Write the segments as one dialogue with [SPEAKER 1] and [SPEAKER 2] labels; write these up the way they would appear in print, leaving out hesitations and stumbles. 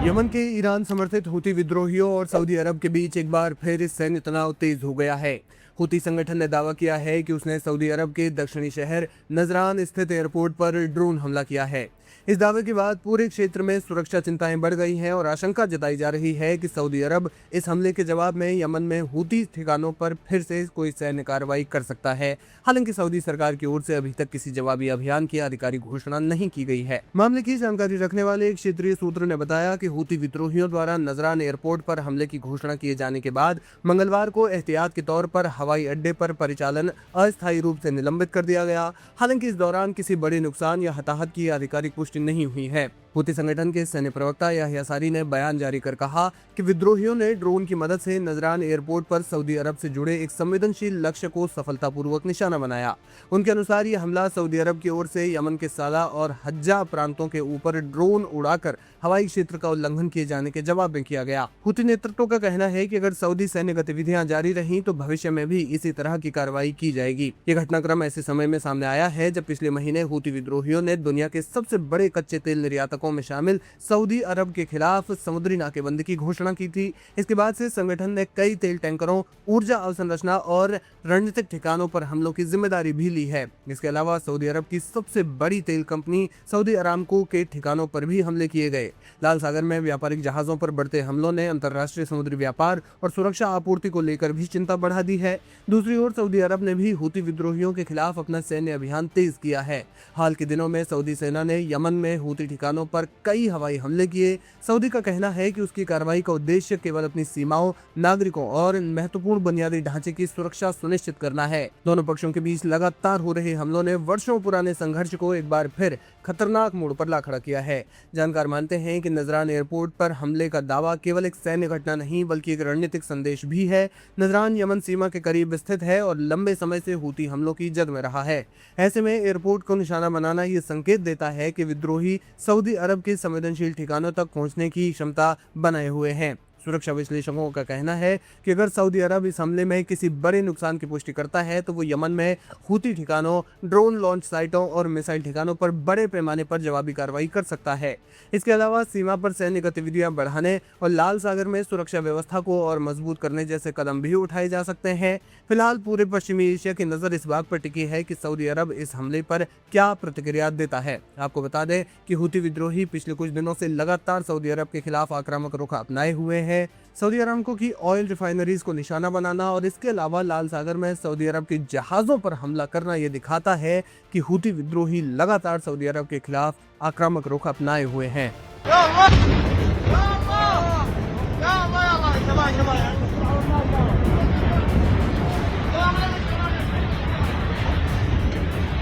[SPEAKER 1] Yemen के Iran समर्थित Houthi विद्रोहियों और सऊदी अरब के बीच एक बार फिर सैन्य तनाव तेज हो गया है। हूती संगठन ने दावा किया है कि उसने सऊदी अरब के दक्षिणी शहर नजरान स्थित एयरपोर्ट पर ड्रोन हमला किया है। इस दावे के बाद पूरे क्षेत्र में सुरक्षा चिंताएं बढ़ गई हैं और आशंका जताई जा रही है कि सऊदी अरब इस हमले के जवाब में यमन में हूती ठिकानों पर फिर से कोई सैन्य कार्रवाई कर सकता है। हालांकि सऊदी सरकार की ओर से अभी तक किसी जवाबी अभियान की आधिकारिक घोषणा नहीं की गई है। मामले की जानकारी रखने वाले एक क्षेत्रीय सूत्र ने बताया कि हूती विद्रोहियों द्वारा नजरान एयरपोर्ट पर हमले की घोषणा किए जाने के बाद मंगलवार को एहतियात के तौर पर हवाई अड्डे पर परिचालन अस्थायी रूप से निलंबित कर दिया गया। हालांकि इस दौरान किसी बड़े नुकसान या हताहत की आधिकारिक पुष्टि नहीं हुई है। हूती संगठन के सैन्य प्रवक्ता याह्या सारी ने बयान जारी कर कहा कि विद्रोहियों ने ड्रोन की मदद से नजरान एयरपोर्ट पर सऊदी अरब से जुड़े एक संवेदनशील लक्ष्य को सफलतापूर्वक निशाना बनाया। उनके अनुसार यह हमला सऊदी अरब की ओर से यमन के साला और हज्जा प्रांतों के ऊपर ड्रोन उड़ाकर हवाई क्षेत्र का उल्लंघन किए जाने के जवाब में किया गया। हूती नेतृत्व का कहना है कि अगर सऊदी सैन्य गतिविधियां जारी रहीं तो भविष्य में भी इसी तरह की कार्रवाई की जाएगी। ये घटनाक्रम ऐसे समय में सामने आया है जब पिछले महीने हूती विद्रोहियों ने दुनिया के सबसे बड़े कच्चे तेल निर्यातकों में शामिल सऊदी अरब के खिलाफ समुद्री नाकेबंदी की घोषणा की थी। इसके बाद से संगठन ने कई तेल टैंकरों, ऊर्जा अवसंरचना और रणनीतिक ठिकानों पर हमलों की जिम्मेदारी भी ली है। इसके अलावा सऊदी अरब की सबसे बड़ी तेल कंपनी सऊदी अरामको के ठिकानों पर भी हमले किए गए। लाल सागर में व्यापारिक जहाजों पर बढ़ते हमलों ने अंतर्राष्ट्रीय समुद्री व्यापार और सुरक्षा आपूर्ति को लेकर भी चिंता बढ़ा दी है। दूसरी ओर सऊदी अरब ने भी हूती विद्रोहियों के खिलाफ अपना सैन्य अभियान तेज किया है। हाल के दिनों में सऊदी सेना ने यमन में हूती ठिकानों पर कई हवाई हमले किए। सऊदी का कहना है कि उसकी कार्रवाई का उद्देश्य केवल अपनी सीमाओं, नागरिकों और महत्वपूर्ण बुनियादी ढांचे की सुरक्षा सुनिश्चित करना है। दोनों पक्षों के बीच लगातार हो रहे हमलों ने वर्षों पुराने संघर्ष को एक बार फिर खतरनाक मोड़ पर ला खड़ा किया है। जानकार मानते हैं कि नजरान एयरपोर्ट पर हमले का दावा केवल एक सैन्य घटना नहीं बल्कि एक रणनीतिक संदेश भी है। नजरान यमन सीमा के करीब स्थित है और लंबे समय से हूती हमलों की जद में रहा है। ऐसे में एयरपोर्ट को निशाना बनाना ये संकेत देता है कि विद्रोही सऊदी अरब के संवेदनशील ठिकानों तक पहुंचने की क्षमता बनाए हुए हैं। सुरक्षा विश्लेषकों का कहना है कि अगर सऊदी अरब इस हमले में किसी बड़े नुकसान की पुष्टि करता है तो वो यमन में हूती ठिकानों, ड्रोन लॉन्च साइटों और मिसाइल ठिकानों पर बड़े पैमाने पर जवाबी कार्रवाई कर सकता है। इसके अलावा सीमा पर सैन्य गतिविधियां बढ़ाने और लाल सागर में सुरक्षा व्यवस्था को और मजबूत करने जैसे कदम भी उठाए जा सकते हैं। फिलहाल पूरे पश्चिमी एशिया की नजर इस बात पर टिकी है कि सऊदी अरब इस हमले पर क्या प्रतिक्रिया देता है। आपको बता दें कि हूती विद्रोही पिछले कुछ दिनों से लगातार सऊदी अरब के खिलाफ आक्रामक रुख अपनाए हुए हैं। सऊदी अरामको की ऑयल रिफाइनरीज को निशाना बनाना और इसके अलावा लाल सागर में सऊदी अरब के जहाजों पर हमला करना ये दिखाता है कि हूती विद्रोही लगातार सऊदी अरब के खिलाफ आक्रामक रुख अपनाए हुए हैं।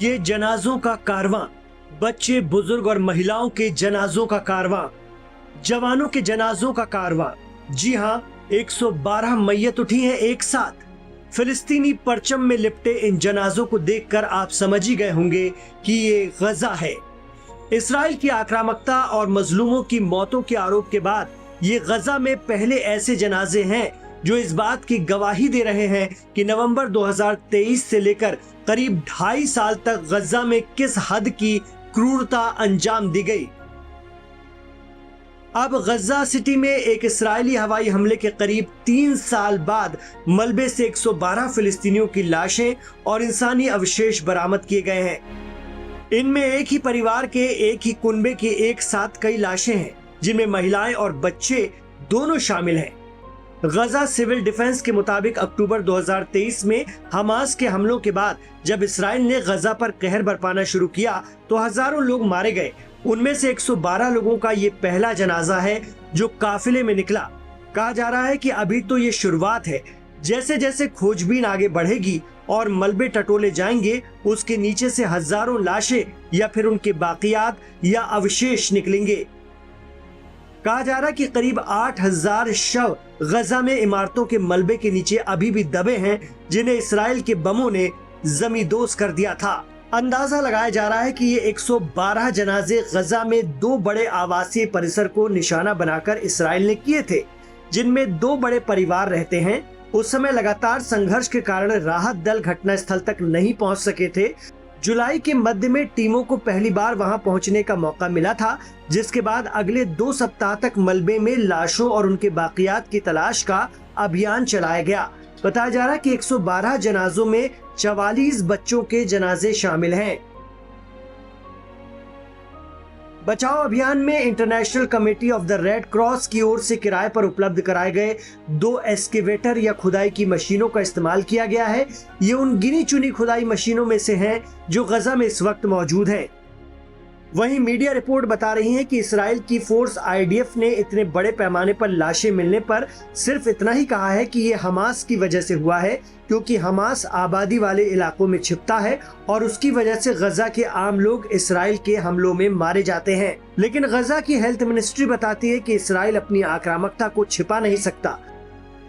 [SPEAKER 2] ये जनाजों का कारवां, बच्चे, बुजुर्ग और महिलाओं के जनाजों का कारवां, जवानों के जनाजों का कारवां। जी हाँ, 112 मैयत उठी हैं एक साथ। फिलिस्तीनी परचम में लिपटे इन जनाजों को देखकर आप समझ ही गए होंगे कि ये गजा है। इसराइल की आक्रामकता और मजलूमों की मौतों के आरोप के बाद ये गजा में पहले ऐसे जनाजे हैं जो इस बात की गवाही दे रहे हैं कि नवंबर 2023 से लेकर करीब 2.5 साल तक गजा में किस हद की क्रूरता अंजाम दी गई। अब गजा सिटी में एक इस्राएली हवाई हमले के करीब 3 साल बाद मलबे से 112 फिलिस्तीनियों की लाशें और इंसानी अवशेष बरामद किए गए हैं। इनमें एक ही परिवार के एक ही कुनबे की एक साथ कई लाशें हैं जिनमें महिलाएं और बच्चे दोनों शामिल हैं। गजा सिविल डिफेंस के मुताबिक अक्टूबर 2023 में हमास के हमलों के बाद जब इसराइल ने गजा पर कहर बरपाना शुरू किया तो हजारों लोग मारे गए। उनमें से 112 लोगों का ये पहला जनाजा है जो काफिले में निकला। कहा जा रहा है कि अभी तो ये शुरुआत है। जैसे जैसे खोजबीन आगे बढ़ेगी और मलबे टटोले जाएंगे, उसके नीचे से हजारों लाशें या फिर उनके बाकियात या अवशेष निकलेंगे। कहा जा रहा है कि करीब 8000 शव गजा में इमारतों के मलबे के नीचे अभी भी दबे हैं जिन्हें इसराइल के बमों ने जमींदोज कर दिया था। अंदाजा लगाया जा रहा है कि ये 112 जनाजे गजा में 2 बड़े आवासीय परिसर को निशाना बनाकर इसराइल ने किए थे, जिनमें 2 बड़े परिवार रहते हैं। उस समय लगातार संघर्ष के कारण राहत दल घटनास्थल तक नहीं पहुंच सके थे। जुलाई के मध्य में टीमों को पहली बार वहां पहुंचने का मौका मिला था, जिसके बाद अगले 2 सप्ताह तक मलबे में लाशों और उनके बाकियात की तलाश का अभियान चलाया गया। बताया जा रहा है कि 112 जनाजों में 44 बच्चों के जनाजे शामिल हैं। बचाव अभियान में international committee of the red cross की ओर से किराए पर उपलब्ध कराए गए 2 एस्केवेटर या खुदाई की मशीनों का इस्तेमाल किया गया है। ये उन गिनी चुनी खुदाई मशीनों में से हैं जो गजा में इस वक्त मौजूद हैं। वहीं मीडिया रिपोर्ट बता रही है कि इसराइल की फोर्स IDF ने इतने बड़े पैमाने पर लाशें मिलने पर सिर्फ इतना ही कहा है कि ये हमास की वजह से हुआ है, क्योंकि हमास आबादी वाले इलाकों में छिपता है और उसकी वजह से गजा के आम लोग इसराइल के हमलों में मारे जाते हैं। लेकिन गजा की हेल्थ मिनिस्ट्री बताती है कि इसराइल अपनी आक्रामकता को छिपा नहीं सकता।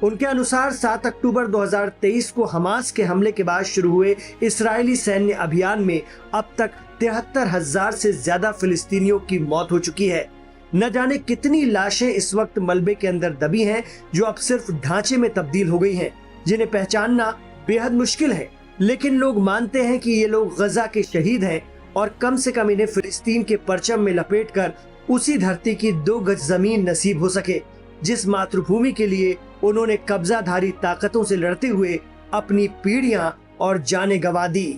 [SPEAKER 2] उनके अनुसार 7 अक्टूबर 2023 को हमास के हमले के बाद शुरू हुए इसराइली सैन्य अभियान में अब तक 73,000 से ज्यादा फिलिस्तीनियों की मौत हो चुकी है। न जाने कितनी लाशें इस वक्त मलबे के अंदर दबी हैं, जो अब सिर्फ ढांचे में तब्दील हो गई हैं, जिन्हें पहचानना बेहद मुश्किल है। लेकिन लोग मानते हैं कि ये लोग गजा के शहीद हैं और कम से कम इन्हें फिलिस्तीन के परचम में लपेटकर उसी धरती की 2 गज जमीन नसीब हो सके, जिस मातृभूमि के लिए उन्होंने कब्जाधारी ताकतों से लड़ते हुए अपनी पीढ़ियां और जानें गंवा दी।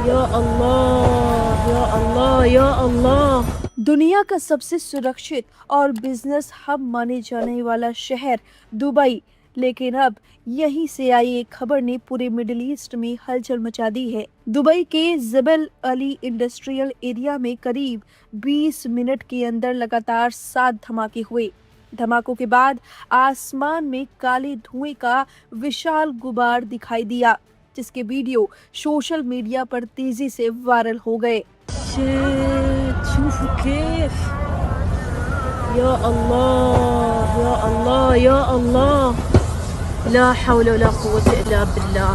[SPEAKER 3] या अल्लाह, या अल्लाह, या अल्लाह। दुनिया का सबसे सुरक्षित और बिजनेस हब माने जाने वाला शहर दुबई, लेकिन अब यहीं से आई एक खबर ने पूरे मिडिल ईस्ट में हलचल मचा दी है। दुबई के जबल अली इंडस्ट्रियल एरिया में करीब 20 मिनट के अंदर लगातार 7 धमाके हुए। धमाकों के बाद आसमान में काले धुएं का विशाल गुबार दिखाई दिया, जिसके वीडियो सोशल मीडिया पर तेजी से वायरल हो गए। या अल्लाह, या अल्लाह, या अल्लाह, ला हौला वला कुव्वता इल्ला बिल्लाह।